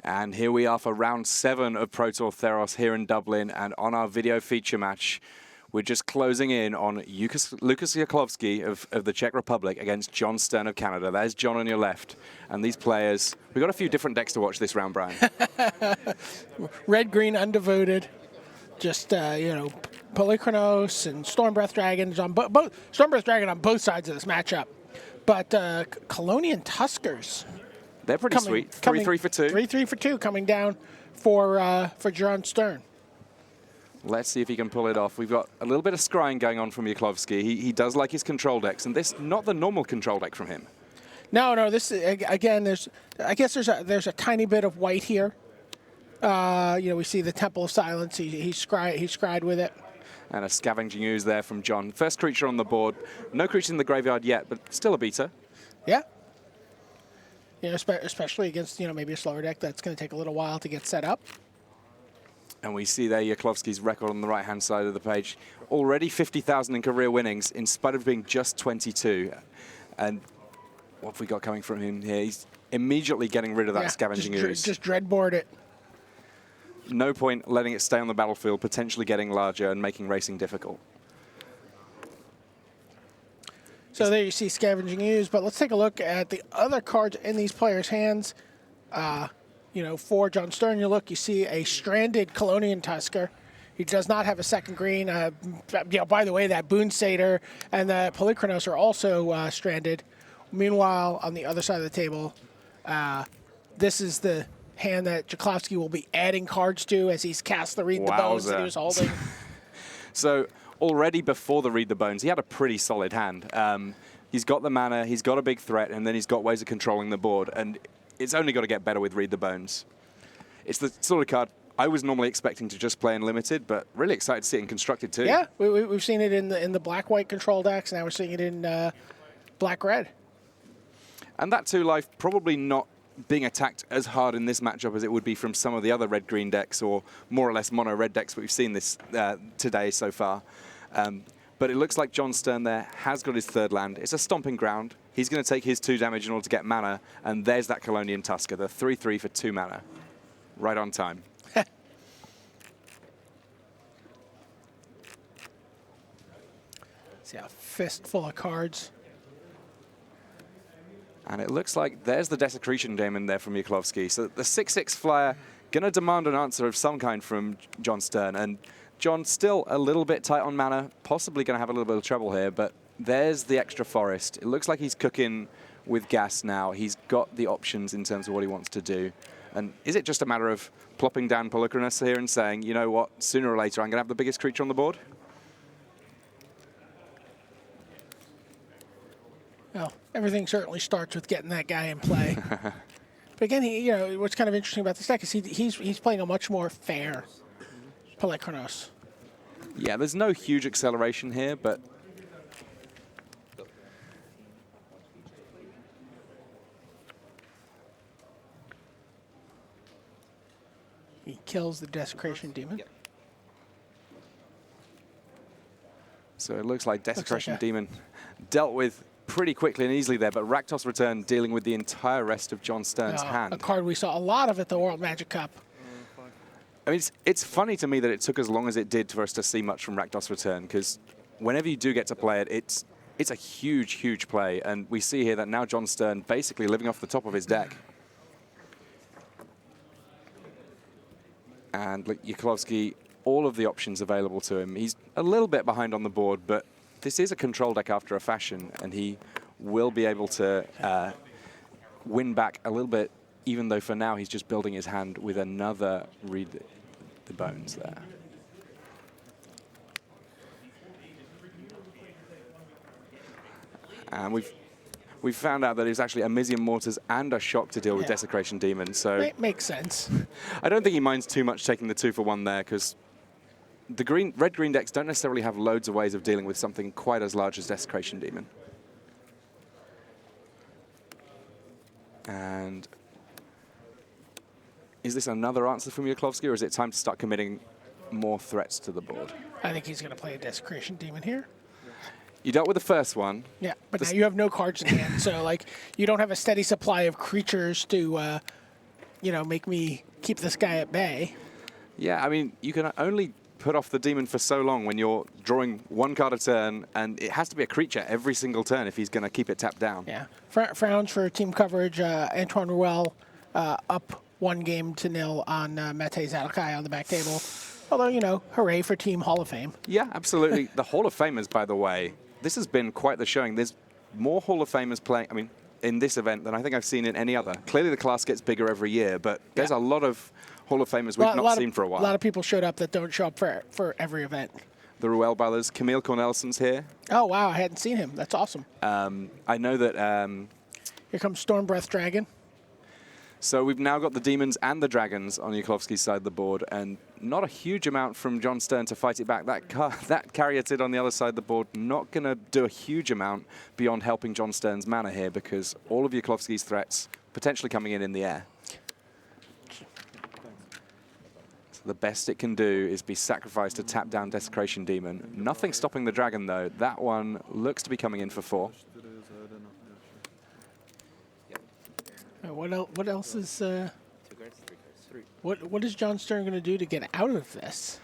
And here we are for round 7 of Pro Tour Theros here in Dublin. And on our video feature match, we're just closing in on Lukas Jaklovsky of the Czech Republic against Jon Stern of Canada. There's Jon on your left. And these players, we've got a few different decks to watch this round, Brian. Red, green, undevoted. Just, you know, Polychronos and Stormbreath Dragons on both. Stormbreath Dragon on both sides of this matchup. But Colonian Tuskers. They're pretty sweet. 3-3 for 2. 3-3 for 2 coming down for Jon Stern. Let's see if he can pull it off. We've got a little bit of scrying going on from Jaklovsky. He does like his control decks, and this not the normal control deck from him. No. This again. I guess there's a tiny bit of white here. You know, we see the Temple of Silence. He scryed with it. And a Scavenging Ooze there from Jon. First creature on the board. No creature in the graveyard yet, but still a beater. Yeah. You know, especially against, you know, maybe a slower deck that's going to take a little while to get set up. And we see there Jaklovsky's record on the right-hand side of the page. Already 50,000 in career winnings, in spite of being just 22. And what have we got coming from him here? He's immediately getting rid of that Scavenging Ooze. Just dreadboard it. No point letting it stay on the battlefield, potentially getting larger and making racing difficult. So there you see Scavenging Ooze, but let's take a look at the other cards in these players' hands. You know, for Jon Stern, you see a stranded Colonian Tusker. He does not have a second green. You know, by the way, that Boon Satyr and the Polychronos are also stranded. Meanwhile, on the other side of the table, this is the hand that Jaklovsky will be adding cards to as he's cast the Read the Bones that he was holding. So already before the Read the Bones, he had a pretty solid hand. He's got the mana, he's got a big threat, and then he's got ways of controlling the board. And it's only got to get better with Read the Bones. It's the sort of card I was normally expecting to just play in Limited, but really excited to see it in Constructed too. Yeah, we've seen it in the black-white control decks. Now we're seeing it in black-red. And that 2-life probably not being attacked as hard in this matchup as it would be from some of the other red-green decks or more or less mono-red decks that we've seen this today so far. But it looks like Jon Stern there has got his third land. It's a stomping ground. He's going to take his 2 damage in order to get mana, and there's that Colonian Tusker, the 3-3 for 2 mana. Right on time. See a fistful of cards. And it looks like there's the Desecration Demon there from Jaklovsky. So the 6/6 flyer going to demand an answer of some kind from Jon Stern. And Jon still a little bit tight on mana, possibly going to have a little bit of trouble here, but there's the extra forest. It looks like he's cooking with gas now. He's got the options in terms of what he wants to do. And is it just a matter of plopping down Polychronos here and saying, you know what, sooner or later I'm going to have the biggest creature on the board? Well, everything certainly starts with getting that guy in play. But again, you know, what's kind of interesting about this deck is he's playing a much more fair Polychronos. Yeah, there's no huge acceleration here, but he kills the Desecration Demon. Yep. So it looks like Desecration Demon dealt with pretty quickly and easily there, but Rakdos Return dealing with the entire rest of Jon Stern's hand. A card we saw a lot of at the World Magic Cup. I mean, it's funny to me that it took as long as it did for us to see much from Rakdos Return, because whenever you do get to play it, it's a huge, huge play. And we see here that now Jon Stern basically living off the top of his deck. And Jaklovsky, all of the options available to him. He's a little bit behind on the board, but this is a control deck after a fashion, and he will be able to win back a little bit, even though for now he's just building his hand with another Read the Bones there. And we've found out that it was actually a Amizium Mortars and a Shock to deal with Desecration Demon. So makes sense. I don't think he minds too much taking the 2-for-1 there, because the red-green decks don't necessarily have loads of ways of dealing with something quite as large as Desecration Demon. And is this another answer from Jaklovsky, or is it time to start committing more threats to the board? I think he's going to play a Desecration Demon here. You dealt with the first one. Yeah, but now you have no cards in hand, so like you don't have a steady supply of creatures to make me keep this guy at bay. Yeah, I mean, you can only put off the demon for so long when you're drawing one card a turn, and it has to be a creature every single turn if he's going to keep it tapped down. Yeah. Frowns for team coverage. Antoine Ruel up 1-0 on Mete Zalakai on the back table. Although, hooray for Team Hall of Fame. Yeah, absolutely. The Hall of Famers, by the way, this has been quite the showing. There's more Hall of Famers playing, in this event than I think I've seen in any other. Clearly the class gets bigger every year, but there's a lot of Hall of Famers we've not seen for a while. A lot of people showed up that don't show up for every event. The Ruel brothers, Camille Cornelson's here. Oh, wow, I hadn't seen him. That's awesome. I know that... Here comes Stormbreath Dragon. So we've now got the Demons and the Dragons on Jaklovsky's side of the board, and not a huge amount from Jon Stern to fight it back. That Caryatid on the other side of the board not going to do a huge amount beyond helping Jon Stern's mana here, because all of Jaklovsky's threats potentially coming in the air. So the best it can do is be sacrificed to tap down Desecration Demon. Nothing stopping the Dragon, though. That one looks to be coming in for 4. What else is... What is Jon Stern going to do to get out of this?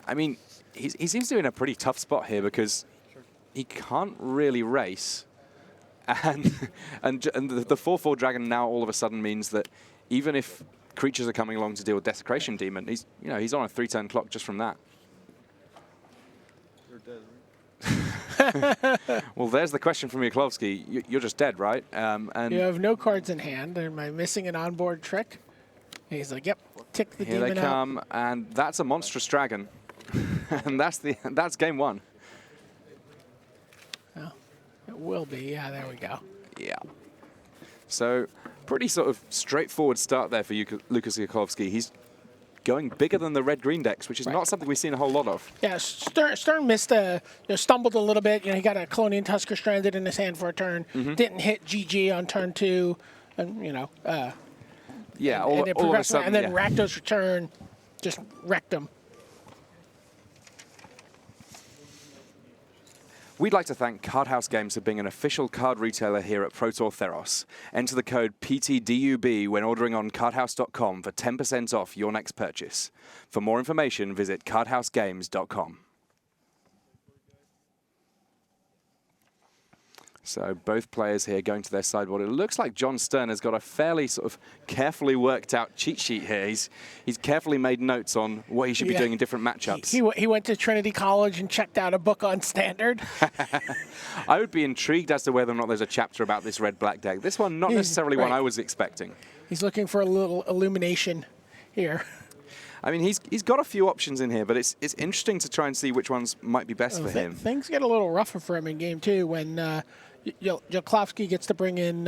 I mean, he seems to be in a pretty tough spot here because he can't really race. And the 4/4 Dragon now all of a sudden means that even if creatures are coming along to deal with Desecration Demon, he's on a 3-turn clock just from that. Well, there's the question from Jaklovsky. You're just dead, right? And you have no cards in hand. Am I missing an onboard trick? And he's like, yep, tick the demon out. Here they come, and that's a monstrous dragon. And that's game 1. Well, it will be. Yeah, there we go. Yeah. So pretty sort of straightforward start there for Lukas Jaklovsky. He's going bigger than the red-green decks, which is not something we've seen a whole lot of. Yeah, Stern missed stumbled a little bit. He got a Colonian Tusker stranded in his hand for a turn. Didn't hit GG on turn 2, and yeah, all of a sudden, and then Rakdos Return just wrecked him. We'd like to thank Card House Games for being an official card retailer here at Pro Tour Theros. Enter the code PTDUB when ordering on cardhouse.com for 10% off your next purchase. For more information, visit cardhousegames.com. So both players here going to their sideboard. It looks like Jon Stern has got a fairly sort of carefully worked out cheat sheet here. He's carefully made notes on what he should be doing in different matchups. He went to Trinity College and checked out a book on Standard. I would be intrigued as to whether or not there's a chapter about this red-black deck. This one, not necessarily one I was expecting. He's looking for a little illumination here. I mean, he's got a few options in here, but it's interesting to try and see which ones might be best for him. Things get a little rougher for him in game 2 when Jaklovsky gets to bring in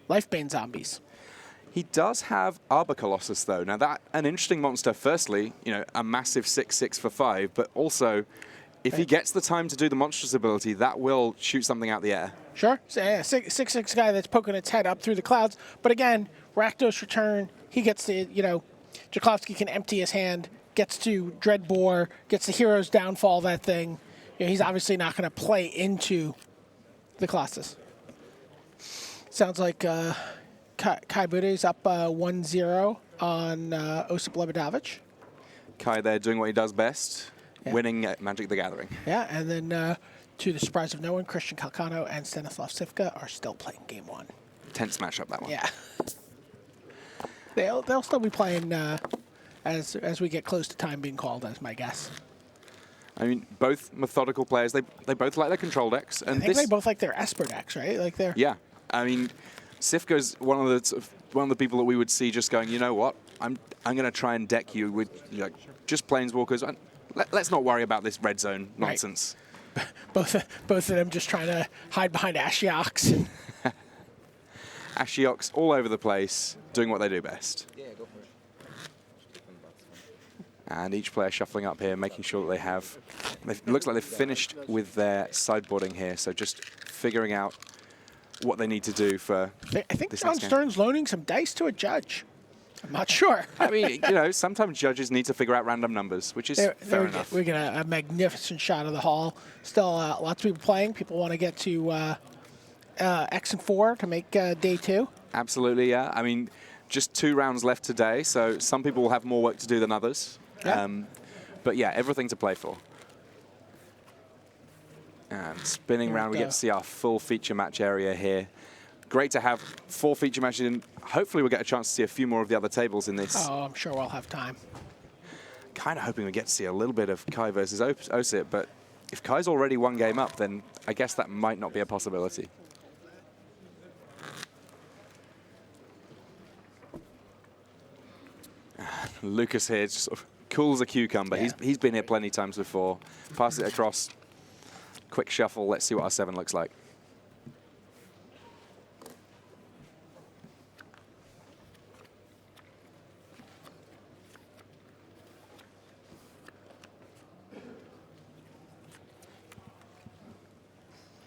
Lifebane zombies. He does have Arbor Colossus, though. Now, that's an interesting monster. Firstly, a massive 6/6 for 5, but also, if he gets the time to do the monstrous ability, that will shoot something out the air. Sure. So, yeah, 6/6 guy that's poking its head up through the clouds. But again, Rakdos Return, he gets to, Jaklovsky can empty his hand, gets to Dreadbore, gets the Hero's Downfall, that thing. He's obviously not going to play into the Colossus. Sounds like Kai Bude's up 1-0 on Osip Lebedovich. Kai there doing what he does best, winning at Magic the Gathering. Yeah, and then to the surprise of no one, Christian Calcano and Stanislav Sivka are still playing game 1. Tense matchup, that one. Yeah. They'll still be playing as we get close to time being called, as my guess. I mean, both methodical players. They both like their control decks, and I think they both like their Esper decks, right? Yeah. I mean, Sivka's one of the people that we would see just going, you know what? I'm going to try and deck you with just Planeswalkers. And let's not worry about this red zone nonsense. Right. Both of them just trying to hide behind Ashioks. Ashioks all over the place, doing what they do best. Yeah, go for it. And each player shuffling up here, making sure that they have... It looks like they've finished with their sideboarding here, so just figuring out what they need to do for I think Jon Stern's loaning some dice to a judge. I'm not sure. I mean, sometimes judges need to figure out random numbers, which is fair enough. We get a magnificent shot of the hall. Still lots of people playing. People want to get to X and 4 to make day 2. Absolutely, yeah. I mean, just 2 rounds left today, so some people will have more work to do than others. Yeah. But yeah, everything to play for. And spinning round, we get to see our full feature match area here. Great to have 4 feature matches in. Hopefully we'll get a chance to see a few more of the other tables in this. Oh, I'm sure we'll have time. Kind of hoping we get to see a little bit of Kai versus Osip, but if Kai's already 1 game up, then I guess that might not be a possibility. Lukas here just sort of cool as a cucumber. Yeah. He's been here plenty of times before. Pass it across. Quick shuffle. Let's see what our 7 looks like.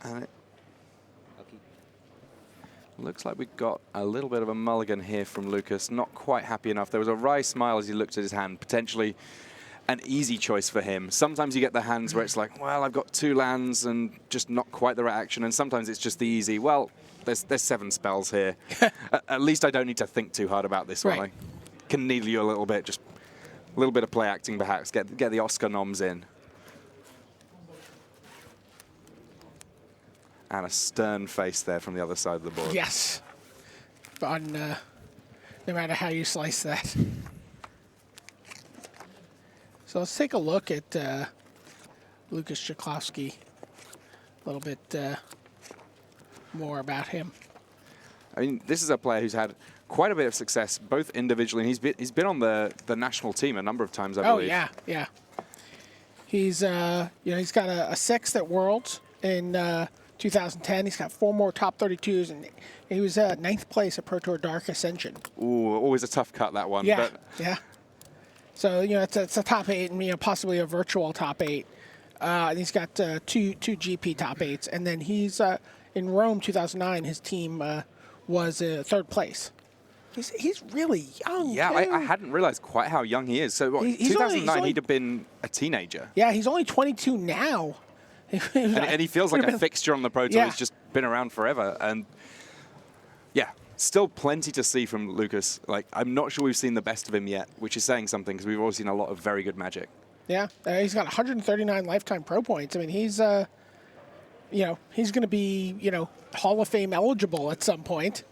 And it looks like we got a little bit of a mulligan here from Lukas. Not quite happy enough. There was a wry smile as he looked at his hand. Potentially an easy choice for him. Sometimes you get the hands where it's like, well, I've got 2 lands and just not quite the right action. And sometimes it's just the easy, well, there's 7 spells here. At least I don't need to think too hard about this one. I can needle you a little bit, just a little bit of play acting perhaps, get the Oscar noms in. And a stern face there from the other side of the board. Yes. On, no matter how you slice that. So let's take a look at Lukas Jaklovsky. A little bit more about him. I mean, this is a player who's had quite a bit of success, both individually, and he's been on the national team a number of times, I believe. Oh, yeah. He's, he's got a 6th at Worlds in 2010. He's got 4 more top 32s, and he was 9th place at Pro Tour Dark Ascension. Ooh, always a tough cut, that one. Yeah, but yeah. So, it's a top 8 and, possibly a virtual top 8. And he's got 2 GP top 8s. And then he's in Rome 2009, his team was 3rd place. He's really young. Yeah, I hadn't realized quite how young he is. So, what, 2009, he'd have been a teenager. Yeah, he's only 22 now. and he feels like a fixture on the Pro Tour. Yeah. He's just been around forever. And yeah, still plenty to see from Lukas. Like, I'm not sure we've seen the best of him yet, which is saying something because we've always seen a lot of very good Magic. Yeah, he's got 139 lifetime pro points. I mean, he's, he's going to be, Hall of Fame eligible at some point.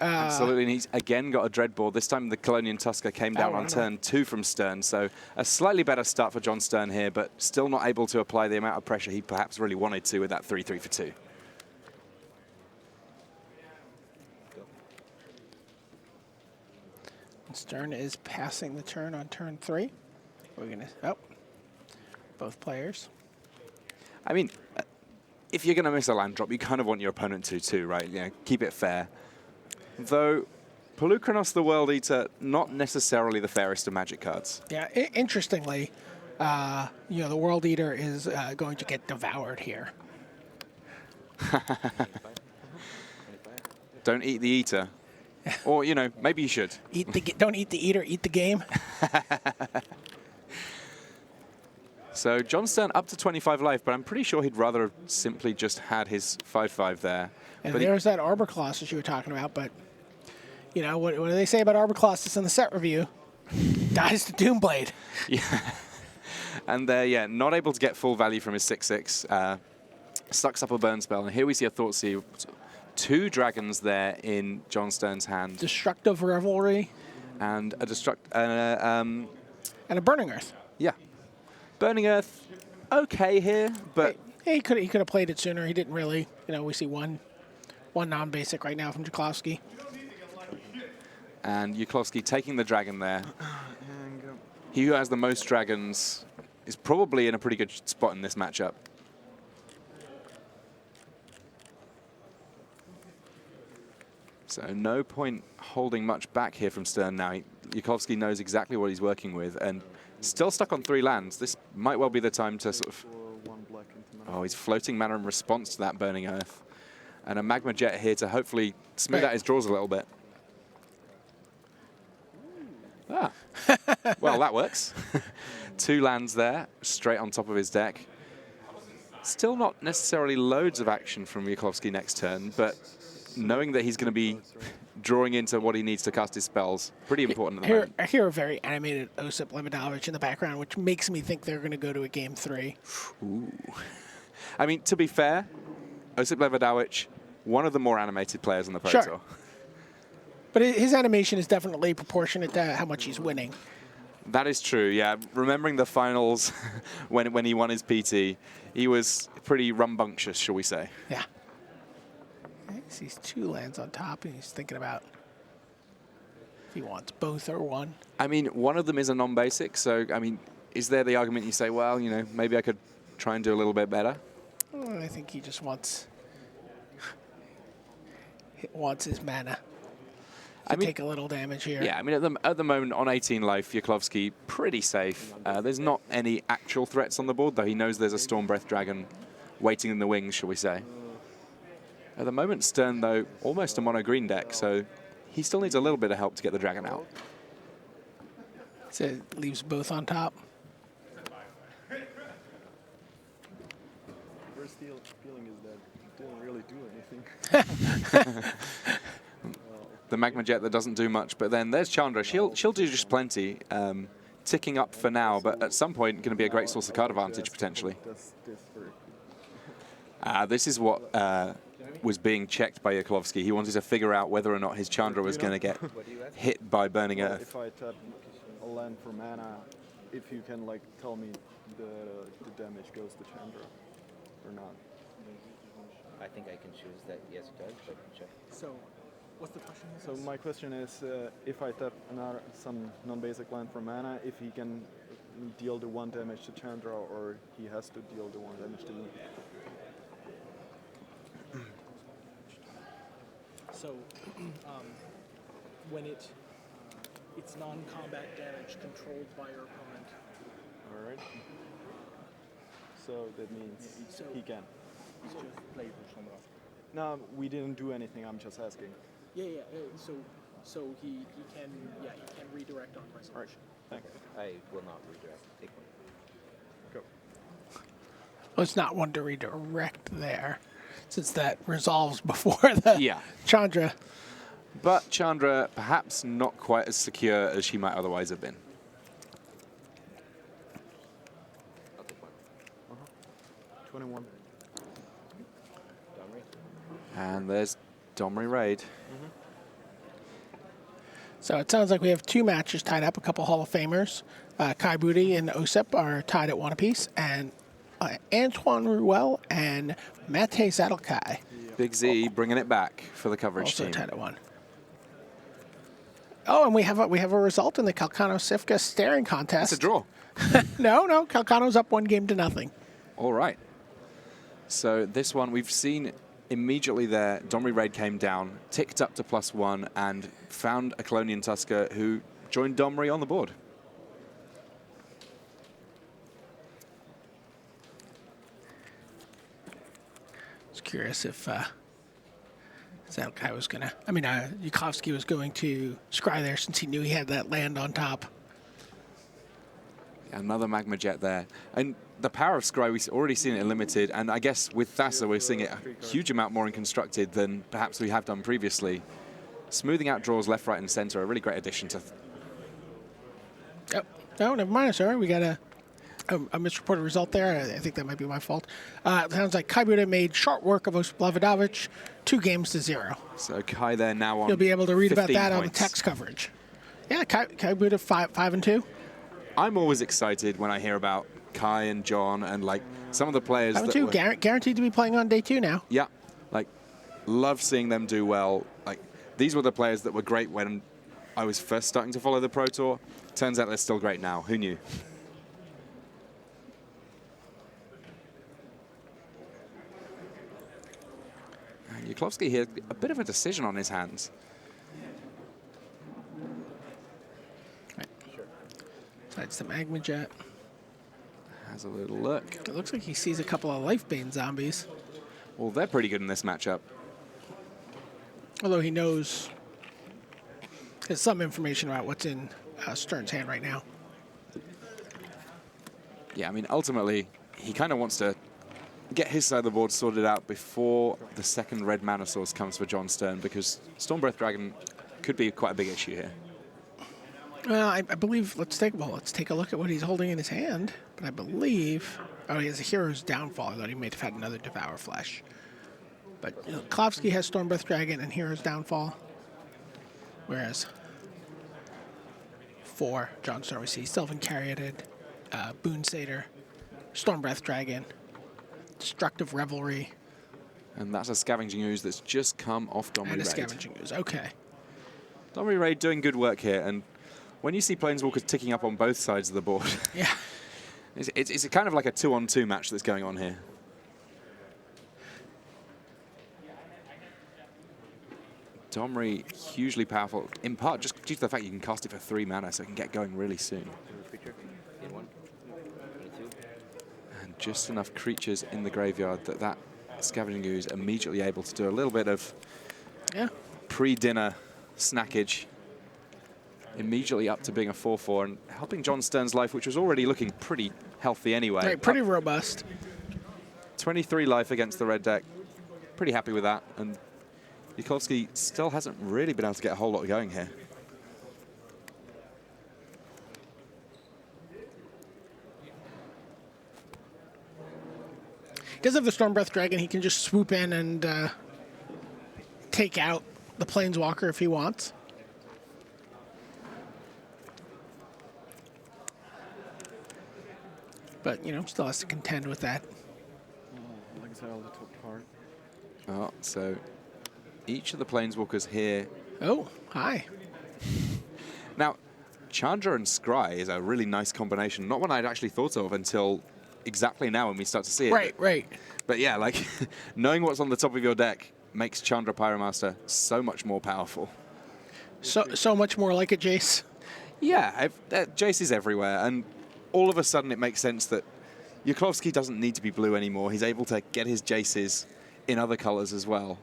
Absolutely, and he's again got a Dreadboard. This time the Colonian Tusker came down on turn 2 from Stern, so a slightly better start for Jon Stern here, but still not able to apply the amount of pressure he perhaps really wanted to with that 3-3 for 2. Stern is passing the turn on turn 3. We're going to, both players. I mean, if you're going to miss a land drop, you kind of want your opponent to too, right? Keep it fair. Though, Pelukrinos the World Eater, not necessarily the fairest of Magic cards. Yeah, interestingly, the World Eater is going to get devoured here. Don't eat the Eater. Or, maybe you should. Don't eat the Eater, eat the game. So Jon Stern up to 25 life, but I'm pretty sure he'd rather have simply just had his 5-5 there. And but there's that Arbor Colossus you were talking about, but, what do they say about Arbor Colossus in the set review? Dies to Doomblade. Yeah. And they're, not able to get full value from his 6-6. Sucks up a burn spell. And here we see a Thoughtseize. 2 dragons there in Jon Stern's hand. Destructive Revelry. And a and a Burning Earth. Yeah. Burning Earth, okay here, but... He could have played it sooner. He didn't really. We see one non-basic right now from Jaklovsky. And Jaklovsky taking the dragon there. He who has the most dragons is probably in a pretty good spot in this matchup. So no point holding much back here from Stern now. Jaklovsky knows exactly what he's working with, and still stuck on 3 lands. This might well be the time to sort of... Oh, he's floating mana in response to that Burning Earth. And a Magma Jet here to hopefully smooth out his draws a little bit. Ah, well, that works. 2 lands there, straight on top of his deck. Still not necessarily loads of action from Jaklovsky next turn, but knowing that he's going to be drawing into what he needs to cast his spells. Pretty important at the Here, moment. I hear a very animated Osip Levidovic in the background, which makes me think they're going to go to a game 3. Ooh. I mean, to be fair, Osip Levidovic, one of the more animated players on the Pro Tour. But his animation is definitely proportionate to how much he's winning. That is true, yeah. Remembering the finals when he won his PT, he was pretty rambunctious, shall we say. Yeah. He sees 2 lands on top, and he's thinking about if he wants both or one. I mean, one of them is a non-basic, so, I mean, is there the argument you say, well, you know, maybe I could try and do a little bit better? I think he just wants his mana. I mean, take a little damage here. Yeah, I mean, at the moment, on 18 life, Jaklovsky pretty safe. There's not any actual threats on the board, though he knows there's a Stormbreath Dragon waiting in the wings, shall we say. At the moment, Stern, though, almost a mono-green deck, so he still needs a little bit of help to get the Dragon out. So it leaves both on top. First feeling is that it didn't really do anything. The Magma Jet that doesn't do much, but then there's Chandra. She'll do just plenty, ticking up for now, but at some point going to be a great source of card advantage potentially. This is what was being checked by Jaklovsky. He wanted to figure out whether or not his Chandra was going to get hit by Burning Earth. If I tap a land for mana, if you can like tell me the damage goes to Chandra or not. I think I can choose that. Yes, it does. But check. So, what's the question? So my question is, if I tap some non-basic land for mana, if he can deal the 1 damage to Chandra, or he has to deal the 1 damage to me. So, when it's non-combat damage controlled by your opponent. All right. So that means he can. So play for someone else. No, we didn't do anything. I'm just asking. Yeah. So he can redirect on my All right. selection. Thanks. I will not redirect. Take one. Go. Well, it's not one to redirect there, since that resolves before the Chandra. But Chandra perhaps not quite as secure as she might otherwise have been. I'll take one. 21. And there's Domri Raid. So it sounds like we have 2 matches tied up, a couple Hall of Famers. Kai Booty and Osip are tied at 1 apiece, and Antoine Ruel and Mate Zadelkai. Big Z bringing it back for the coverage Also team. tied at 1. Oh, and we have a result in the Calcano-Sifka staring contest. It's a draw. No, Calcano's up 1 game to nothing. All right. So this one we've seen immediately there. Domri Raid came down, ticked up to +1, and found a Colonian Tusker who joined Domri on the board. I was curious if Zadelkai was going to... I mean, Jaklovsky was going to scry there since he knew he had that land on top. Another Magma Jet there. And the power of Scry, we've already seen it in Limited, and I guess with Thassa, we're seeing it a huge amount more in Constructed than perhaps we have done previously. Smoothing out draws left, right, and center, a really great addition to... Yep. No, never mind, sir. We got a misreported result there. I think that might be my fault. It sounds like Kai Buda made short work of Blavodovich, 2 games to 0. So Kai there now on You'll be able to read about 15 that on the points. text coverage. Yeah, Kai Buda 5-2. I'm always excited when I hear about Kai and John and like some of the players 5-2, that were, guaranteed to be playing on day 2 now. yeah, like love seeing them do well. Like these were the players that were great when I was first starting to follow the Pro Tour. Turns out they're still great now. Who knew? And Jaklovsky here, a bit of a decision on his hands. That's the Magma Jet. Has a little look. It looks like he sees a couple of Lifebane zombies. Well, they're pretty good in this matchup. Although he knows there's some information about what's in Stern's hand right now. Yeah, I mean, ultimately, he kind of wants to get his side of the board sorted out before the second red mana source comes for Jon Stern, because Stormbreath Dragon could be quite a big issue here. Well, I believe, let's take a look at what he's holding in his hand. But I believe, oh, he has a Hero's Downfall. I thought he may have had another Devour Flesh. But Jaklovsky has Stormbreath Dragon and Hero's Downfall. Whereas for Jon Stern, we see Sylvan Caryatid, Boon Satyr, Stormbreath Dragon, Destructive Revelry. And that's a Scavenging Ooze that's just come off Domri And a Raid. Scavenging Ooze, okay. Domri Raid doing good work here, and when you see Planeswalkers ticking up on both sides of the board, Yeah. it's a kind of like a 2-on-2 match that's going on here. Domri, hugely powerful, in part just due to the fact you can cast it for 3 mana, so it can get going really soon. Creature in 1. 22. And just enough creatures in the graveyard that Scavenging Ooze immediately able to do a little bit of pre-dinner snackage. Immediately up to being a 4/4 and helping Jon Stern's life, which was already looking pretty healthy anyway. Right, pretty robust. 23 life against the red deck. Pretty happy with that. And Jaklovsky still hasn't really been able to get a whole lot going here. He does have the Stormbreath Dragon. He can just swoop in and take out the Planeswalker if he wants. But, you know, still has to contend with that. Exile the top part. Oh, so each of the Planeswalkers here. Oh, hi. Now, Chandra and Scry is a really nice combination. Not one I'd actually thought of until exactly now when we start to see it. Right. But yeah, like, knowing what's on the top of your deck makes Chandra Pyromaster so much more powerful. So much more like a Jace. Yeah, Jace is everywhere, and all of a sudden it makes sense that Jaklovsky doesn't need to be blue anymore. He's able to get his Jaces in other colors as well.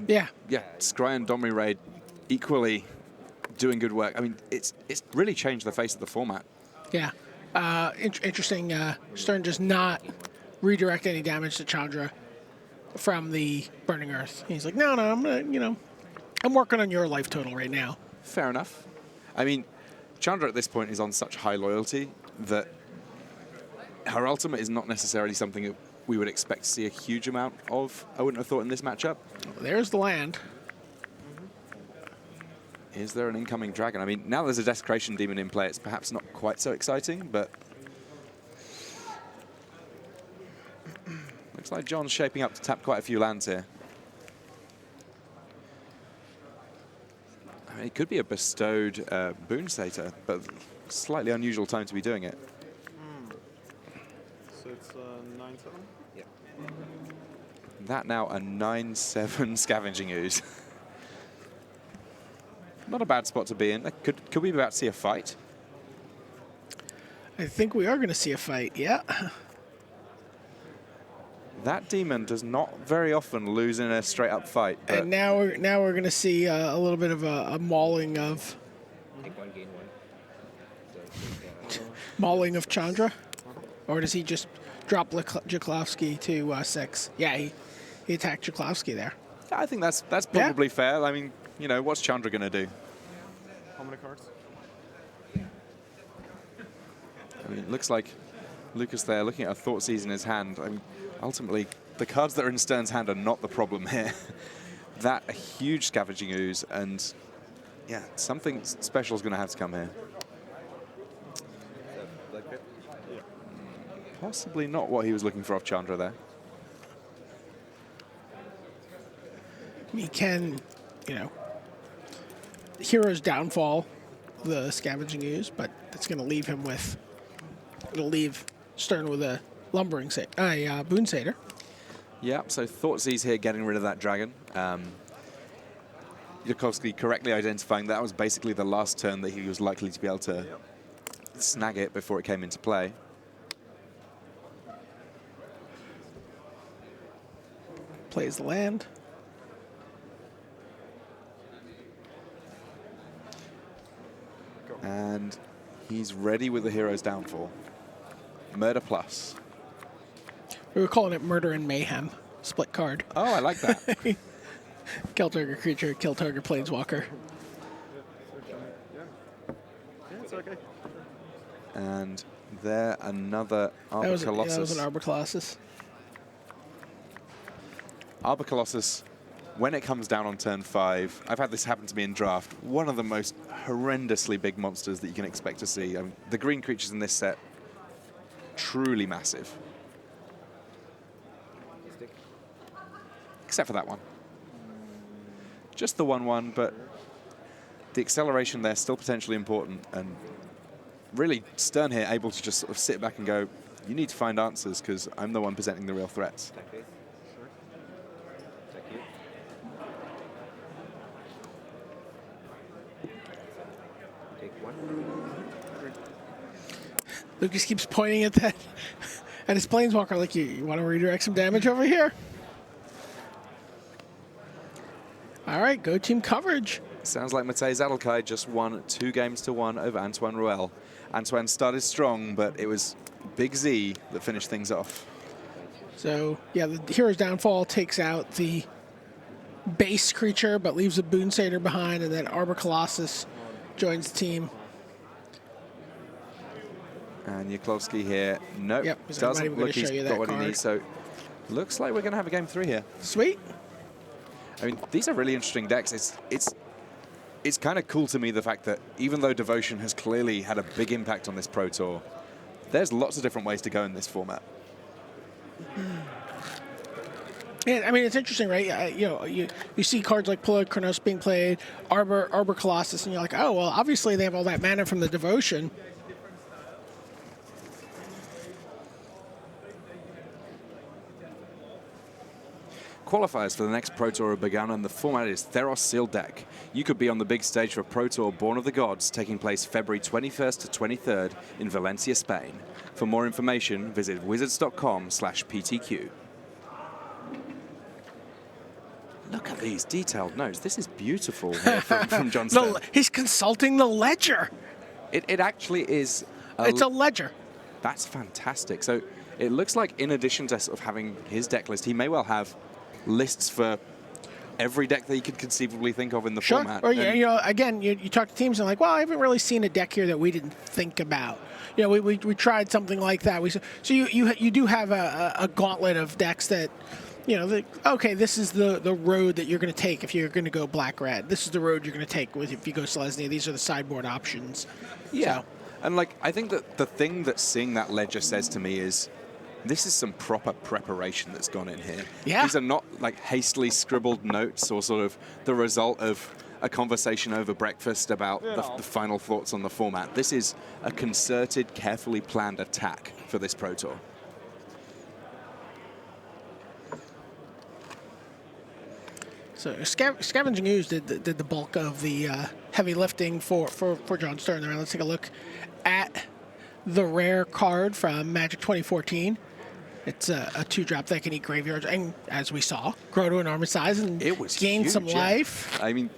Yeah. Yeah, Scry and Domri Raid equally doing good work. I mean, it's really changed the face of the format. Yeah. Interesting. Stern does not redirect any damage to Chandra from the Burning Earth. He's like, no, I'm gonna, I'm working on your life total right now. Fair enough. I mean, Chandra at this point is on such high loyalty that her ultimate is not necessarily something that we would expect to see a huge amount of, I wouldn't have thought, in this matchup. There's the land. Is there an incoming dragon? I mean, now there's a Desecration Demon in play, it's perhaps not quite so exciting, but looks like Jon's shaping up to tap quite a few lands here. I mean, it could be a bestowed Boon Satyr, but slightly unusual time to be doing it. So it's 9/7? Yeah. That now a 9/7 Scavenging Ooze. Not a bad spot to be in. Could we be about to see a fight? I think we are going to see a fight, yeah. That demon does not very often lose in a straight-up fight. And now we're going to see a little bit of a mauling of Take 1, gain 1. So, mauling of Chandra, or does he just drop Jaklovsky to 6? Yeah, he attacked Jaklovsky there. I think that's probably fair. I mean, what's Chandra going to do? How many cards? I mean, it looks like Lukas there looking at a Thoughtseize in his hand. I mean, ultimately, the cards that are in Stern's hand are not the problem here. That, a huge Scavenging Ooze, and yeah, something special is going to have to come here. Blood Crypt? Possibly not what he was looking for off Chandra there. He can, Hero's Downfall, the Scavenging Ooze, but it's going to leave him with, it'll leave Stern with a Lumbering Boon Satyr. Yeah, so Thoughtseize here getting rid of that dragon. Jaklovsky correctly identifying that was basically the last turn that he was likely to be able to snag it before it came into play. Plays the land. And he's ready with the Hero's Downfall. Murder Plus. We were calling it Murder and Mayhem. Split card. Oh, I like that. Kill target creature, kill target planeswalker. Yeah, it's okay. And there another Arbor That was Colossus. an Arbor Colossus. Arbor Colossus, when it comes down on turn 5, I've had this happen to me in draft, one of the most horrendously big monsters that you can expect to see. The green creatures in this set, truly massive. Except for that one. Just the 1/1, but the acceleration there still potentially important. And really, Stern here able to just sort of sit back and go, you need to find answers because I'm the one presenting the real threats. Lucas keeps pointing at that, at his planeswalker like, you want to redirect some damage over here? All right, go team coverage. Sounds like Matej Zadelkai just won 2 games to 1 over Antoine Ruel. Antoine started strong, but it was Big Z that finished things off. So, yeah, the Hero's Downfall takes out the base creature, but leaves a Boon Satyr behind, and then Arbor Colossus joins the team. And Jaklovsky here, nope, Yep, he's doesn't not even look gonna he's show you got that what he card. needs. So, looks like we're going to have a game 3 here. Sweet. I mean, these are really interesting decks. It's kind of cool to me the fact that even though Devotion has clearly had a big impact on this Pro Tour, there's lots of different ways to go in this format. Yeah, I mean, it's interesting, right? You see cards like Pillowed Chronos being played, Arbor Colossus, and you're like, oh, well, obviously they have all that mana from the Devotion. Qualifiers for the next Pro Tour have begun, and the format is Theros Sealed Deck. You could be on the big stage for Pro Tour Born of the Gods, taking place February 21st to 23rd in Valencia, Spain. For more information, visit wizards.com/PTQ. Look at these detailed notes. This is beautiful here from Jon Stern. He's consulting the ledger. It actually is. It's a ledger. That's fantastic. So it looks like in addition to sort of having his deck list, he may well have lists for every deck that you could conceivably think of in the format. Or, again, you talk to teams and like, well, I haven't really seen a deck here that we didn't think about. We tried something like that. So you do have a gauntlet of decks that, okay, this is the road that you're going to take if you're going to go black-red. This is the road you're going to take if you go Selesnya. These are the sideboard options. Yeah. So. And I think that the thing that seeing that ledger says to me is this is some proper preparation that's gone in here. Yeah. These are not hastily scribbled notes or sort of the result of a conversation over breakfast about the final thoughts on the format. This is a concerted, carefully planned attack for this Pro Tour. So Scavenging Ooze did the bulk of the heavy lifting for Jon Stern. There. Let's take a look at the rare card from Magic 2014. It's a 2-drop that can eat graveyards, and as we saw, grow to enormous size and gain huge, some life. I mean,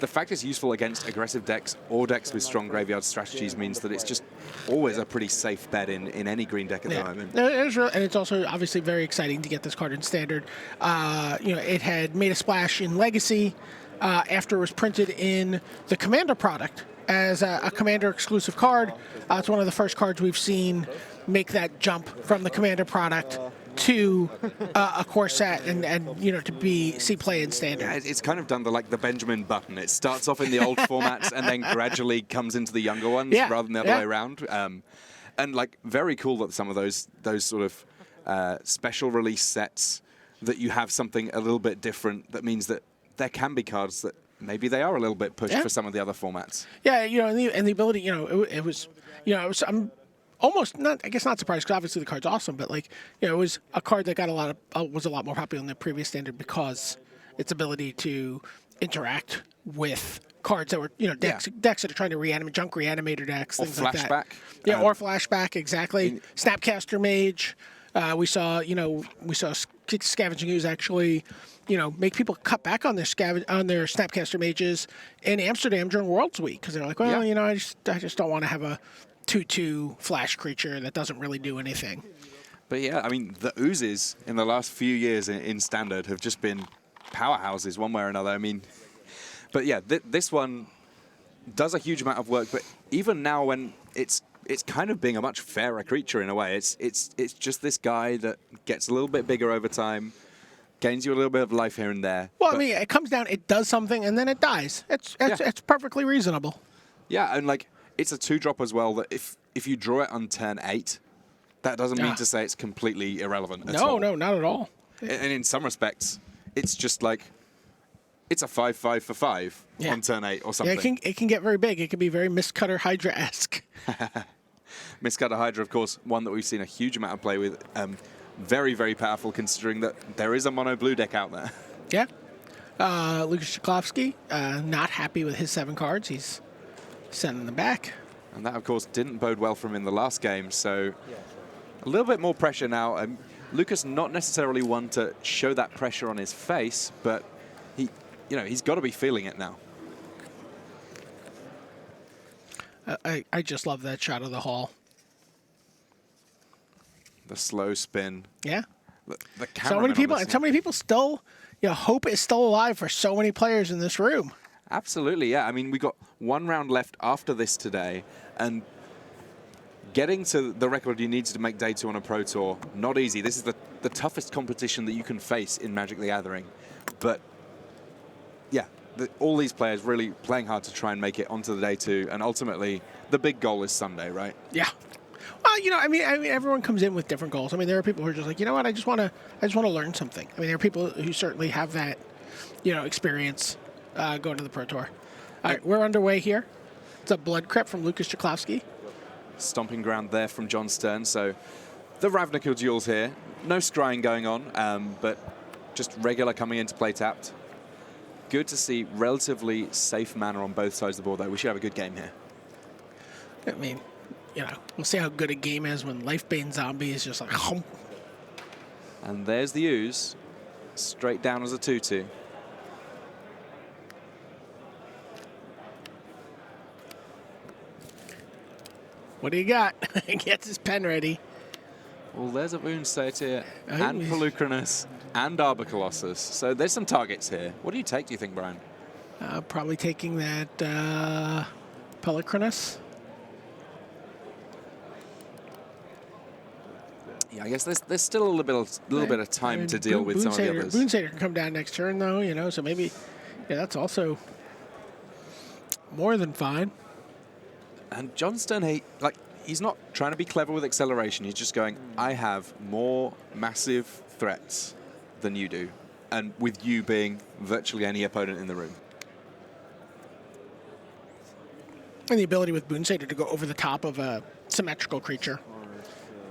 the fact it's useful against aggressive decks or decks with strong graveyard strategies means that it's just always a pretty safe bet in any green deck at the moment. And it's also obviously very exciting to get this card in Standard. It had made a splash in Legacy after it was printed in the Commander product as a Commander exclusive card. It's one of the first cards we've seen make that jump from the Commander product to a core set and to see play in Standard. Yeah, it's kind of done the Benjamin Button. It starts off in the old formats and then gradually comes into the younger ones rather than the other way around. And very cool that some of those sort of special release sets that you have something a little bit different. That means that there can be cards that maybe they are a little bit pushed for some of the other formats. Yeah, and the ability, I'm almost not surprised because obviously the card's awesome, but it was a card that got was a lot more popular in the previous Standard because its ability to interact with cards that were decks that are trying to reanimate reanimator decks, things like that. Flashback. Yeah, or flashback, exactly. Snapcaster Mage. We saw Scavenging Ooze actually, make people cut back on their Snapcaster Mages in Amsterdam during Worlds Week because they're like, well, I just don't want to have a 2/2 flash creature that doesn't really do anything. But yeah, I mean, the oozes in the last few years in Standard have just been powerhouses one way or another. I mean, but yeah, this one does a huge amount of work, but even now when it's kind of being a much fairer creature in a way. It's just this guy that gets a little bit bigger over time, gains you a little bit of life here and there. Well, I mean, it comes down, it does something, and then it dies. It's perfectly reasonable. Yeah, and like it's a 2-drop as well. That if you draw it on turn 8, that doesn't mean to say it's completely irrelevant at all. No, not at all. And in some respects, it's just like it's a 5/5 for 5 on turn 8 or something. Yeah, it can get very big. It can be very Mistcutter Hydra-esque. Mistcutter Hydra, of course, one that we've seen a huge amount of play with. Very, very powerful considering that there is a mono blue deck out there. Yeah. Lukas Jaklovsky, not happy with his 7 cards. He's sending them back. And that, of course, didn't bode well for him in the last game. So a little bit more pressure now. Lukas not necessarily one to show that pressure on his face, but he's got to be feeling it now. I just love that shot of the hall. The slow spin. Yeah. The camera. So many people still, hope is still alive for so many players in this room. Absolutely, yeah. I mean, we got 1 round left after this today, and getting to the record you need to make day 2 on a Pro Tour, not easy. This is the toughest competition that you can face in Magic the Gathering. But yeah, all these players really playing hard to try and make it onto the day 2, and ultimately the big goal is Sunday, right? Yeah. Well, I mean, everyone comes in with different goals. I mean, there are people who are just like, you know what, I just want to learn something. I mean, there are people who certainly have that, experience going to the Pro Tour. All right, we're underway here. It's a Blood Crypt from Lukas Jaklovsky. Stomping ground there from Jon Stern. So the Ravnica duels here. No scrying going on, but just regular coming into play tapped. Good to see relatively safe mana on both sides of the board, though. We should have a good game here. I mean, we'll see how good a game is when Lifebane Zombie is just like, hum. And there's the ooze, straight down as a 2/2. What do you got? He gets his pen ready. Well, there's a Boon Satyr and Pelucrinus and Arbor Colossus. So there's some targets here. What do you take, do you think, Brian? Probably taking that Pelucrinus. Yeah, I guess there's still a little bit of time to deal with some of the others. Boon Satyr can come down next turn, though, so maybe, that's also more than fine. And Jon Stern, he's not trying to be clever with acceleration. He's just going, I have more massive threats than you do, and with you being virtually any opponent in the room. And the ability with Boon Satyr to go over the top of a symmetrical creature.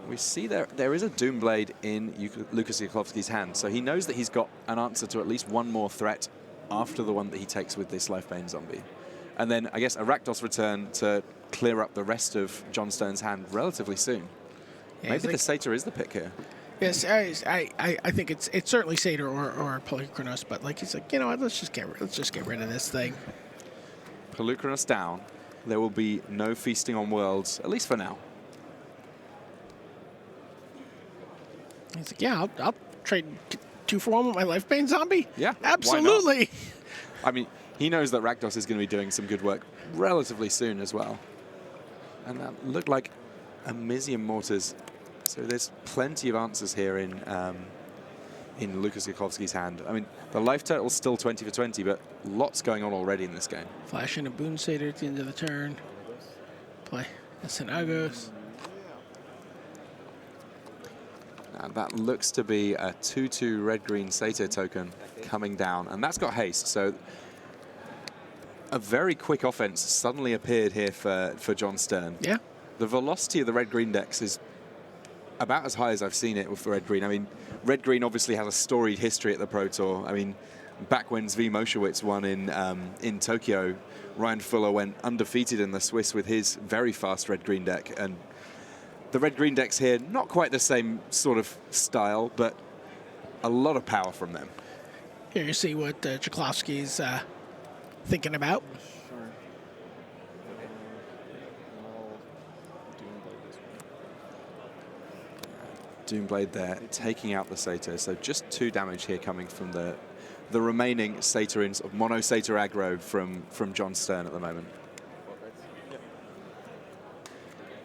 We see there is a Doomblade in Lukas Jaklovsky's hand, so he knows that he's got an answer to at least one more threat after the one that he takes with this Lifebane Zombie. And then, I guess, a Rakdos return to clear up the rest of Jon Stern's hand relatively soon. Yeah, maybe the Satyr is the pick here. Yes, I think it's certainly Satyr or Pelucrinus, but he's like, you know what, let's just get rid of this thing. Pelucrinus down. There will be no feasting on worlds, at least for now. He's like, yeah, I'll trade 2 for 1 with my Lifebane Zombie. Yeah, absolutely. I mean, he knows that Rakdos is going to be doing some good work relatively soon as well. And that looked like Amizium Mortars. So there's plenty of answers here in Lukas Jaklovsky's hand. I mean, the life total's still 20 for 20, but lots going on already in this game. Flash in a Boon Satyr at the end of the turn. Play a Senagos. Now that looks to be a 2/2 red-green Satyr token coming down, and that's got haste, so a very quick offense suddenly appeared here for Jon Stern. Yeah. The velocity of the red-green decks is about as high as I've seen it with red-green. I mean, red-green obviously has a storied history at the Pro Tour. I mean, back when Zvi Moshewitz won in Tokyo, Ryan Fuller went undefeated in the Swiss with his very fast red-green deck, and the red-green decks here, not quite the same sort of style, but a lot of power from them. Here you see what Jaklovsky's thinking about. Doomblade there, taking out the Satyr. So just 2 damage here coming from the remaining Satyr in sort of mono Satyr aggro from Jon Stern at the moment.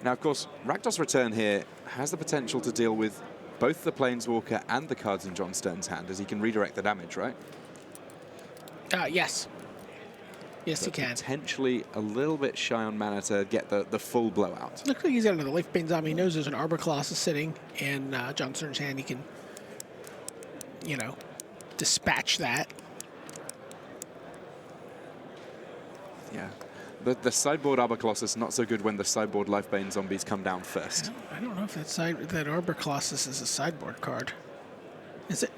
Now, of course, Rakdos Return here has the potential to deal with both the Planeswalker and the cards in Jon Stern's hand, as he can redirect the damage, right? Yes. Yes, he can. Potentially a little bit shy on mana to get the full blowout. Looks like he's got another Lifebane Zombie. He knows there's an Arbor Colossus sitting in Jon Stern's hand. He can, you know, dispatch that. Yeah. The sideboard Arbor Colossus not so good when the sideboard Lifebane Zombies come down first. I don't know if that Arbor Colossus is a sideboard card. Is it?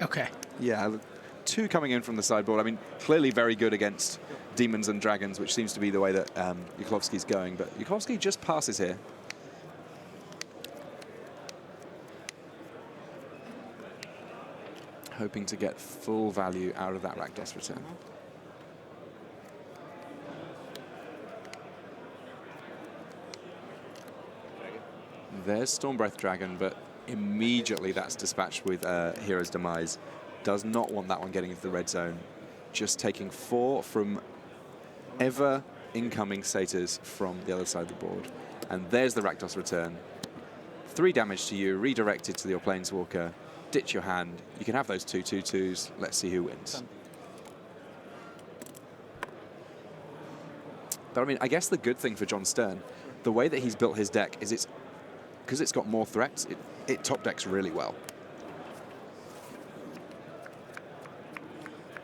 Okay. Yeah, 2 coming in from the sideboard. I mean, clearly very good against demons and dragons, which seems to be the way that Jaklovsky's going. But Jaklovsky just passes here. Hoping to get full value out of that Rakdos Return. There's Stormbreath Dragon, but immediately that's dispatched with Hero's Demise. Does not want that one getting into the red zone. Just taking 4 from ever incoming Satyrs from the other side of the board. And there's the Rakdos Return. 3 damage to you, redirected to your Planeswalker. Ditch your hand. You can have those 2/2/2s. Let's see who wins. But I mean, I guess the good thing for Jon Stern, the way that he's built his deck is because it's got more threats, it top decks really well.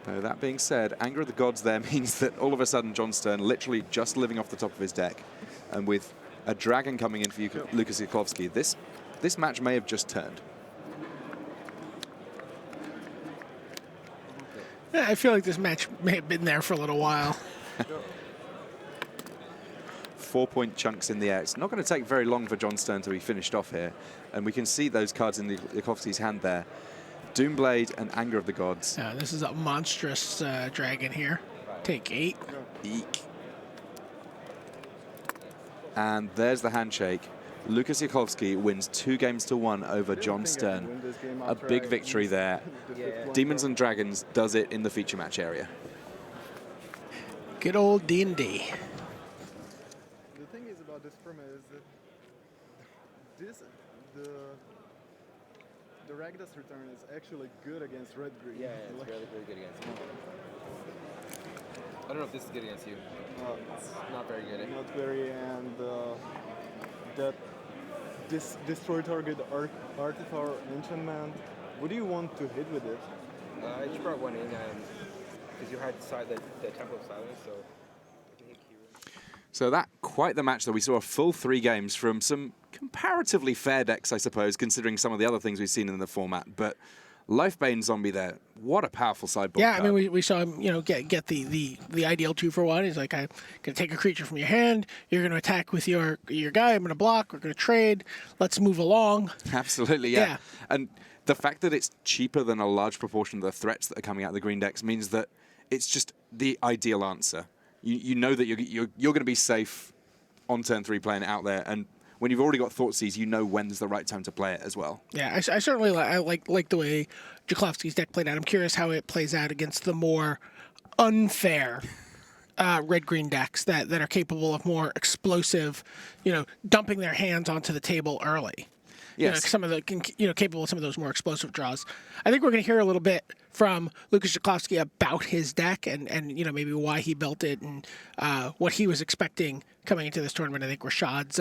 Now, that being said, Anger of the Gods there means that all of a sudden Jon Stern literally just living off the top of his deck, and with a dragon coming in for Lukas Jaklovsky, this match may have just turned. Yeah, I feel like this match may have been there for a little while. 4-point chunks in the air. It's not going to take very long for Jon Stern to be finished off here, and we can see those cards in Jaklovsky's hand there. Doomblade and Anger of the Gods. This is a monstrous dragon here. Take 8. Eek. And there's the handshake. Lukas Jaklovsky wins 2-1 over Jon Stern. A big victory there. Demons and Dragons does it in the feature match area. Good old D&D. The thing is about this format is that the Rakdos Return is actually good against red-green. Yeah, it's really good against you. I don't know if this is good against you. It's not very good. Not very, and that this destroy target artifact enchantment. What do you want to hit with it? I just brought 1 in, because you had the Temple of Silence, so I can hit Kieran. So that, quite the match, though. We saw a full 3 games from some comparatively fair decks, I suppose, considering some of the other things we've seen in the format. But Lifebane Zombie there, what a powerful sideboard Yeah, card. I mean, we saw him, get the ideal 2-for-1. He's like, I'm going to take a creature from your hand. You're going to attack with your guy. I'm going to block. We're going to trade. Let's move along. Absolutely, yeah. And the fact that it's cheaper than a large proportion of the threats that are coming out of the green decks means that it's just the ideal answer. You know that you're going to be safe on turn 3 playing it out there, and when you've already got Thoughtseize, you know when's the right time to play it as well. Yeah, I certainly like the way Jaklovsky's deck played out. I'm curious how it plays out against the more unfair red-green decks that are capable of more explosive, dumping their hands onto the table early. Yes. Some of the capable of some of those more explosive draws. I think we're going to hear a little bit from Lukas Jaklovsky about his deck and maybe why he built it and what he was expecting coming into this tournament. I think Rashad's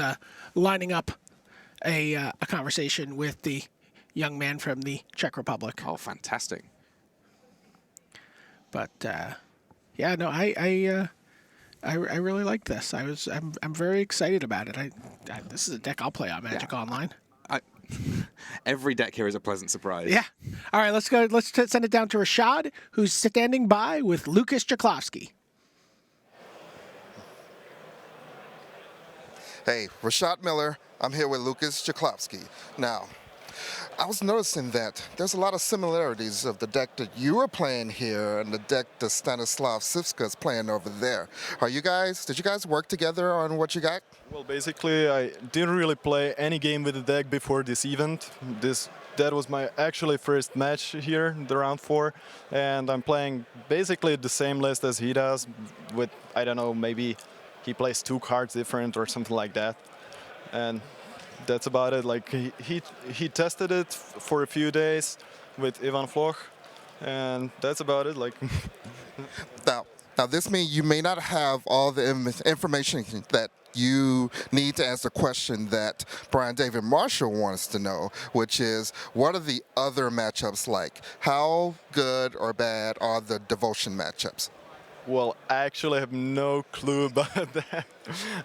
lining up a conversation with the young man from the Czech Republic. Oh, fantastic! But yeah, no, I really like this. I'm very excited about it. This is a deck I'll play on Magic Online. Every deck here is a pleasant surprise. Yeah. All right, let's go. Let's send it down to Rashad, who's standing by with Lukas Jaklovsky. Hey, Rashad Miller. I'm here with Lukas Jaklovsky. Now, I was noticing that there's a lot of similarities of the deck that you were playing here and the deck that Stanislav Sivska is playing over there. Did you guys work together on what you got? Well, basically, I didn't really play any game with the deck before this event. That was my actually first match here, the round 4, and I'm playing basically the same list as he does. With, I don't know, maybe he plays 2 cards different or something like that, and that's about it. Like he tested it for a few days with Ivan Floch, and that's about it. Like Now this means you may not have all the information that you need to answer the question that Brian David Marshall wants to know, which is, what are the other matchups like? How good or bad are the devotion matchups? Well, I actually have no clue about that.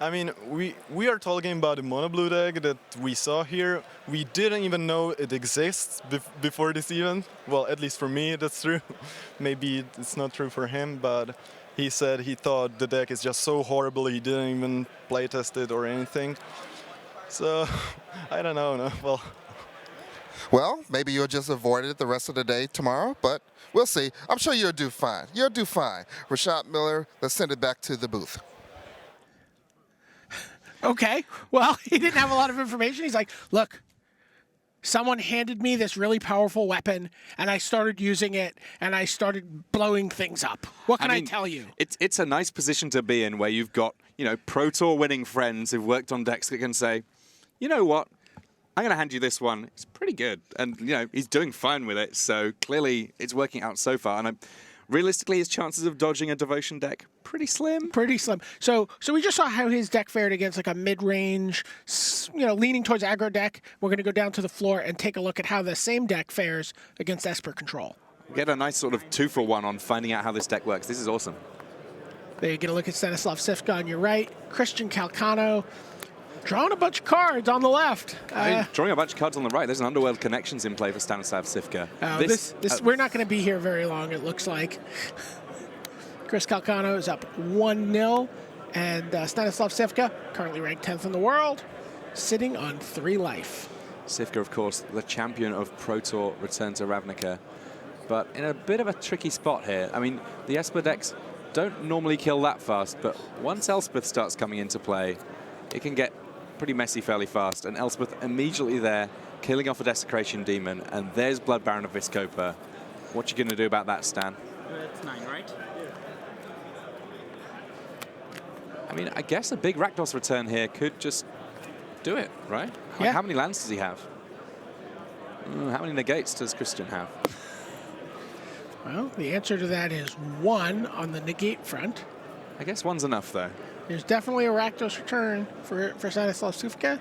I mean, we are talking about the mono blue deck that we saw here. We didn't even know it exists before this event. Well, at least for me, that's true. Maybe it's not true for him, but he said he thought the deck is just so horrible he didn't even play test it or anything. So, I don't know. No? Well, maybe you'll just avoid it the rest of the day tomorrow, but we'll see. I'm sure you'll do fine. You'll do fine. Rashad Miller, let's send it back to the booth. Okay. Well, he didn't have a lot of information. He's like, look, someone handed me this really powerful weapon, and I started using it, and I started blowing things up. What can I tell you? It's a nice position to be in where you've got, Pro Tour winning friends who've worked on decks that can say, you know what? I'm going to hand you this one. It's pretty good. And, he's doing fine with it. So clearly it's working out so far. And realistically, his chances of dodging a devotion deck, pretty slim. Pretty slim. So we just saw how his deck fared against like a mid-range, leaning towards aggro deck. We're going to go down to the floor and take a look at how the same deck fares against Esper Control. Get a nice sort of 2-for-1 on finding out how this deck works. This is awesome. There you get a look at Stanislav Sivka on your right. Christian Calcano drawing a bunch of cards on the left. Drawing a bunch of cards on the right. There's an Underworld Connections in play for Stanislav Sivka. We're not going to be here very long, it looks like. Chris Calcano is up 1-0, and Stanislav Sivka, currently ranked 10th in the world, sitting on 3 life. Sivka, of course, the champion of Pro Tour, returned to Ravnica, but in a bit of a tricky spot here. I mean, the Esper decks don't normally kill that fast, but once Elspeth starts coming into play, it can get pretty messy fairly fast, and Elspeth immediately there, killing off a Desecration Demon, and there's Blood Baron of Viscopa. What you going to do about that, Stan? That's 9, right? I mean, I guess a big Rakdos return here could just do it, right? Yeah. Like, how many lands does he have? How many negates does Christian have? Well, the answer to that is 1 on the negate front. I guess 1's enough, though. There's definitely a Rakdos return for Stanislav Sivka.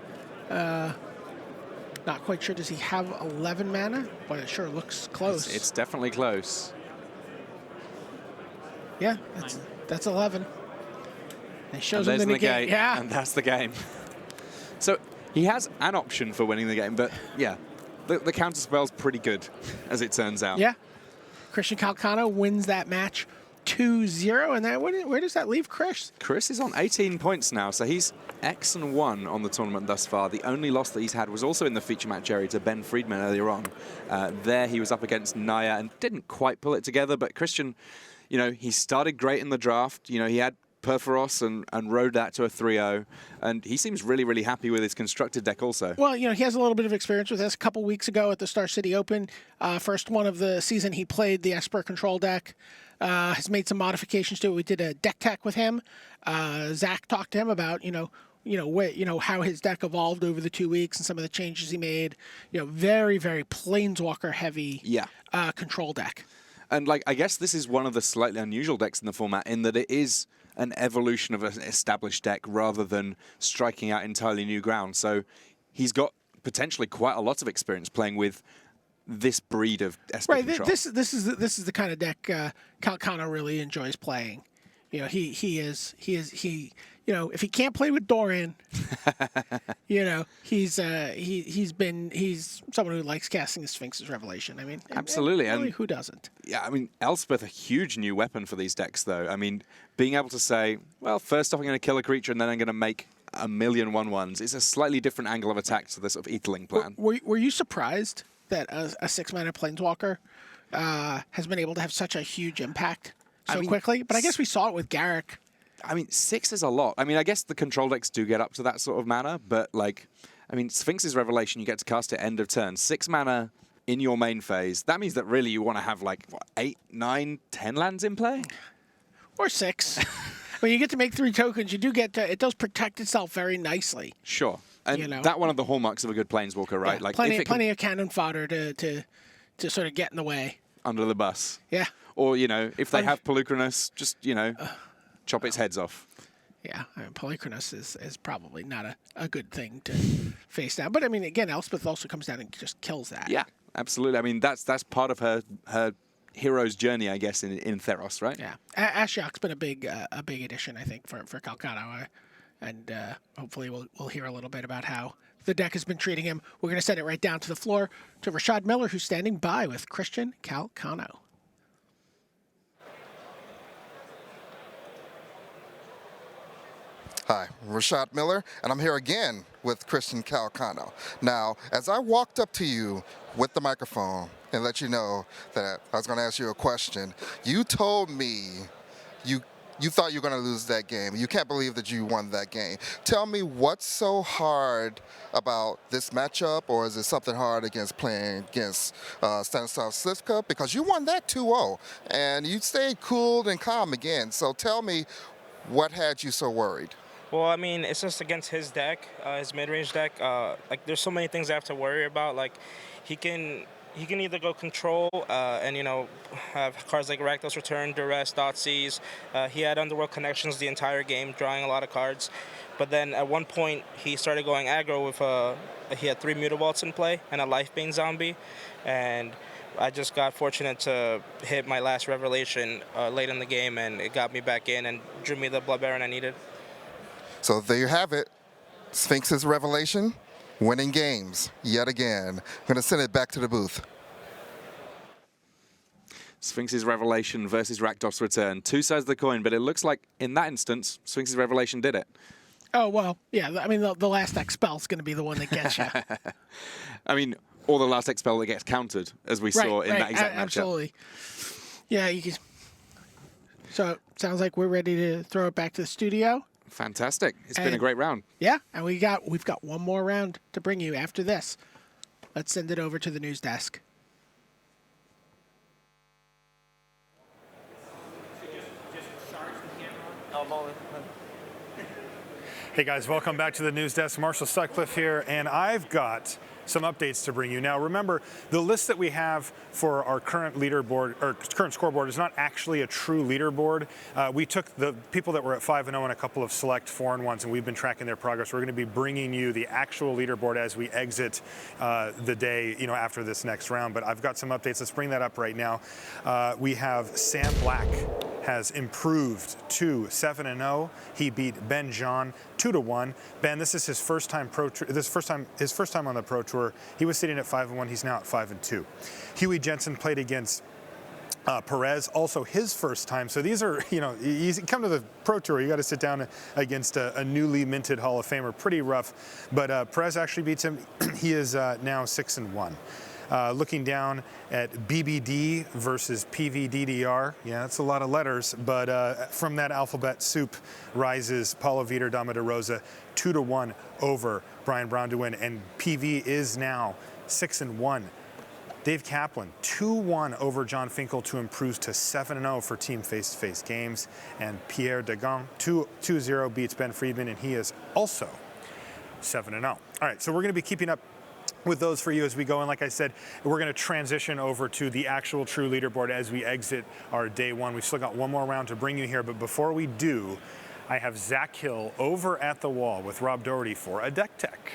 Not quite sure, does he have 11 mana? But it sure looks close. It's definitely close. Yeah, that's 11. It shows and him there's the negate. Yeah. And that's the game. So he has an option for winning the game, but yeah, the counterspell's pretty good, as it turns out. Yeah. Christian Calcano wins that match 2-0, and then where does that leave Chris? Chris is on 18 points now, so he's X-1 on the tournament thus far. The only loss that he's had was also in the feature match area to Ben Friedman earlier on. There he was up against Naya and didn't quite pull it together, but Christian, he started great in the draft. He had Perforos and rode that to a 3-0, and he seems really, really happy with his constructed deck also. Well, he has a little bit of experience with this. A couple weeks ago at the Star City Open, first one of the season, he played the Esper Control deck. Has made some modifications to it. We did a deck tech with him. Zach talked to him about how his deck evolved over the 2 weeks and some of the changes he made. Very, very planeswalker heavy control deck. And I guess this is one of the slightly unusual decks in the format in that it is an evolution of an established deck rather than striking out entirely new ground. So he's got potentially quite a lot of experience playing with this breed of Esper control. This is the kind of deck Calcano really enjoys playing. If he can't play with Doran, he's someone who likes casting the Sphinx's Revelation. I mean, absolutely, really, who doesn't? Yeah, I mean, Elspeth, a huge new weapon for these decks, though. I mean, being able to say, well, first off, I'm going to kill a creature, and then I'm going to make a million 1/1s. It's a slightly different angle of attack to the sort of Etheling plan. Were you surprised that a 6-mana Planeswalker has been able to have such a huge impact so quickly? But I guess we saw it with Garrick. I mean, 6 is a lot. I mean, I guess the control decks do get up to that sort of mana, but like, I mean, Sphinx's Revelation, you get to cast it end of turn. 6 mana in your main phase. That means that really you want to have like, what, 8, 9, 10 lands in play? Or 6. When you get to make 3 tokens, you do get to, it does protect itself very nicely. Sure. And that one of the hallmarks of a good Planeswalker, right? Yeah, like plenty of cannon fodder to sort of get in the way. Under the bus. Yeah. Or, if they have Polucrinus, just, chop its heads off. Yeah, I mean, Polychronos is probably not a good thing to face down. But, I mean, again, Elspeth also comes down and just kills that. Yeah, absolutely. I mean, that's part of her hero's journey, I guess, in Theros, right? Yeah. Ashiok's been a big addition, I think, for Calcano. And hopefully we'll hear a little bit about how the deck has been treating him. We're going to send it right down to the floor to Rashad Miller, who's standing by with Christian Calcano. Hi, Rashad Miller, and I'm here again with Christian Calcano. Now, as I walked up to you with the microphone and let you know that I was going to ask you a question, you told me you thought you were going to lose that game. You can't believe that you won that game. Tell me what's so hard about this matchup, or is it something hard playing against Stanislav Slivka? Because you won that 2-0, and you stayed cool and calm again. So tell me, what had you so worried? Well, I mean, it's just against his deck, his mid-range deck. Like, there's so many things I have to worry about. Like, he can either go control and, have cards like Rakdos Return, Duress, Thoughtseize. He had Underworld Connections the entire game, drawing a lot of cards. But then at one point, he started going aggro with he had 3 Mutavaults in play and a Lifebane zombie. And I just got fortunate to hit my last Revelation late in the game, and it got me back in and drew me the Blood Baron I needed. So there you have it. Sphinx's Revelation, winning games yet again. I'm going to send it back to the booth. Sphinx's Revelation versus Rakdos Return. 2 sides of the coin, but it looks like in that instance, Sphinx's Revelation did it. Oh, well, yeah. I mean, the last Expel is going to be the one that gets you. I mean, or the last Expel that gets countered, as we saw in that exact matchup. Absolutely. Yeah, you can. So it sounds like we're ready to throw it back to the studio. Fantastic. It's been a great round. Yeah, and we've got one more round to bring you after this. Let's send it over to the news desk. Hey guys, welcome back to the news desk. Marshall Sutcliffe here, and I've got some updates to bring you. Now remember, the list that we have for our current leaderboard, or current scoreboard, is not actually a true leaderboard. We took the people that were at 5-0 and a couple of select 4-1s, and we've been tracking their progress. We're going to be bringing you the actual leaderboard as we exit the day, after this next round. But I've got some updates. Let's bring that up right now. We have Sam Black has improved to 7-0. He beat Ben John 2-1. Ben, this is his first time his first time on the Pro Tour. He was sitting at 5-1. He's now at 5-2. Huey Jensen played against Perez, also his first time. So these are, you come to the Pro Tour, you got to sit down against a newly minted Hall of Famer. Pretty rough. But Perez actually beats him. He is now 6-1. Looking down at BBD versus PVDDR. Yeah, that's a lot of letters, but from that alphabet soup rises Paulo Vitor Dama de Rosa 2-1 over Brian Brown to win, and PV is now 6-1. Dave Kaplan 2-1 over John Finkel to improve to 7-0 for team face-to-face games, and Pierre Dagan 2-0 beats Ben Friedman, and he is also 7-0. All right, so we're going to be keeping up with those for you as we go. And like I said, we're going to transition over to the actual true leaderboard as we exit our day one. We've still got one more round to bring you here, but before we do, I have Zach Hill over at the wall with Rob Doherty for a Deck Tech.